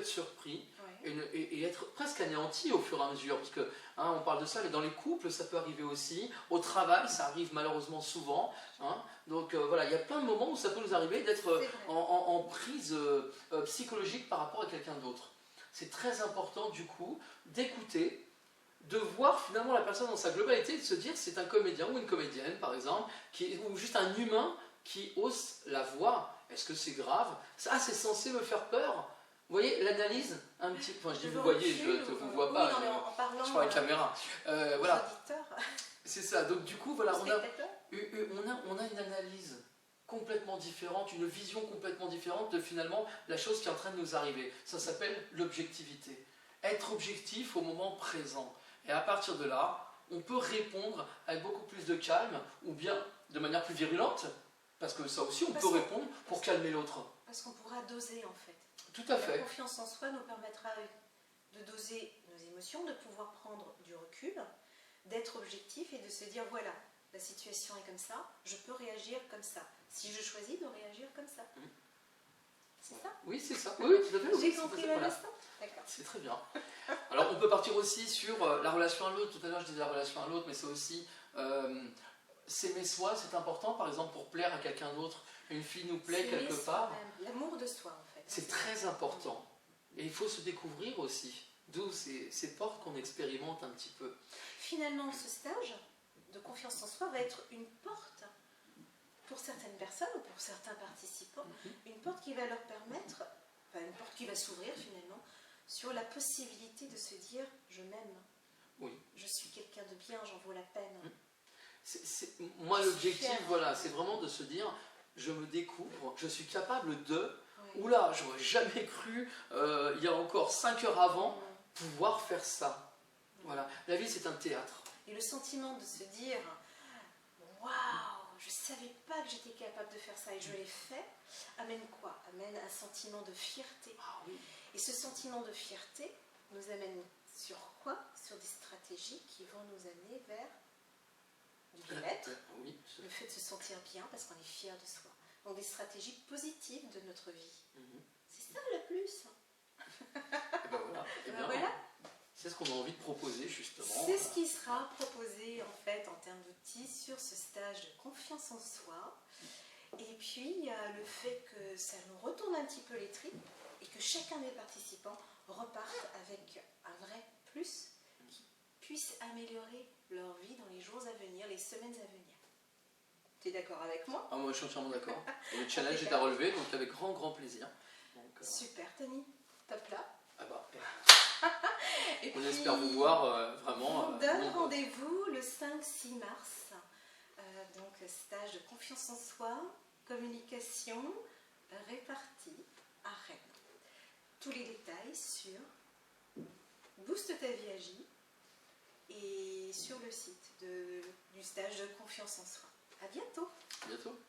être surpris Ouais. et être presque anéanti au fur et à mesure, parce que on parle de ça, mais dans les couples ça peut arriver aussi, au travail ça arrive malheureusement souvent, donc voilà, il y a plein de moments où ça peut nous arriver d'être C'est vrai. en prise psychologique par rapport à quelqu'un d'autre. C'est très important du coup d'écouter, de voir finalement la personne dans sa globalité, de se dire c'est un comédien ou une comédienne par exemple, ou juste un humain qui hausse la voix. Est-ce que c'est grave? Ça, c'est censé me faire peur? Vous voyez, l'analyse, un petit... Enfin, je dis vous voyez, je ne vous vois pas, oui, non, mais en parlant je prends la caméra. aux Voilà, auditeurs, c'est ça. Donc du coup, voilà, aux spectateurs. on a une analyse complètement différente, une vision complètement différente de finalement la chose qui est en train de nous arriver. Ça s'appelle l'objectivité. Être objectif au moment présent. Et à partir de là, on peut répondre avec beaucoup plus de calme, ou bien de manière plus virulente, parce que ça aussi on peut répondre pour calmer l'autre. Parce qu'on pourra doser en fait. Tout à fait. La confiance en soi nous permettra de doser nos émotions, de pouvoir prendre du recul, d'être objectif et de se dire voilà, la situation est comme ça, je peux réagir comme ça. Si je choisis de réagir comme ça. C'est ça? Oui, c'est ça. Oui, tout à fait. J'ai compris la leçon. D'accord. C'est très bien. Alors on peut partir aussi sur la relation à l'autre. Tout à l'heure je disais la relation à l'autre, mais c'est aussi s'aimer soi, c'est important par exemple pour plaire à quelqu'un d'autre. Une fille nous plaît quelque part. L'amour de soi en fait. C'est très important. Et il faut se découvrir aussi. D'où ces portes qu'on expérimente un petit peu. Finalement, ce stage de confiance en soi va être une porte pour certaines personnes ou pour certains participants, une porte qui va leur permettre, enfin une porte qui va s'ouvrir finalement, sur la possibilité de se dire je m'aime, oui. Je suis quelqu'un de bien, j'en vaux la peine. Moi l'objectif, voilà, c'est vraiment de se dire je me découvre, je suis capable de, oula, j'aurais jamais cru, il y a encore 5 heures avant, pouvoir faire ça. Voilà, la vie c'est un théâtre. Et le sentiment de se dire waouh, je ne savais pas que j'étais capable de faire ça et je l'ai fait, amène quoi? Amène un sentiment de fierté. Ah, oui. Et ce sentiment de fierté nous amène sur quoi? Sur des stratégies qui vont nous amener vers du bien-être, oui, le fait de se sentir bien parce qu'on est fier de soi. Donc des stratégies positives de notre vie. C'est ça le plus. Et ben voilà. Et bien, voilà. C'est ce qu'on a envie de proposer justement. C'est ce qui sera proposé en fait en termes d'outils sur ce stage de confiance en soi. Et puis il y a le fait que ça nous retourne un petit peu les tripes et que chacun des participants reparte avec un vrai plus qui puisse améliorer leur vie dans les jours à venir, les semaines à venir. Tu es d'accord avec moi? Ah, moi je suis entièrement d'accord. Le challenge est à relever, donc avec grand plaisir. Donc, super Tony, top là. Ah bah, Et on puis, espère vous voir vraiment. On donne rendez-vous le 5-6 mars. Donc stage de confiance en soi, communication répartie à Rennes. Tous les détails sur Booste ta vie agit et sur le site du stage de confiance en soi. À bientôt. À bientôt.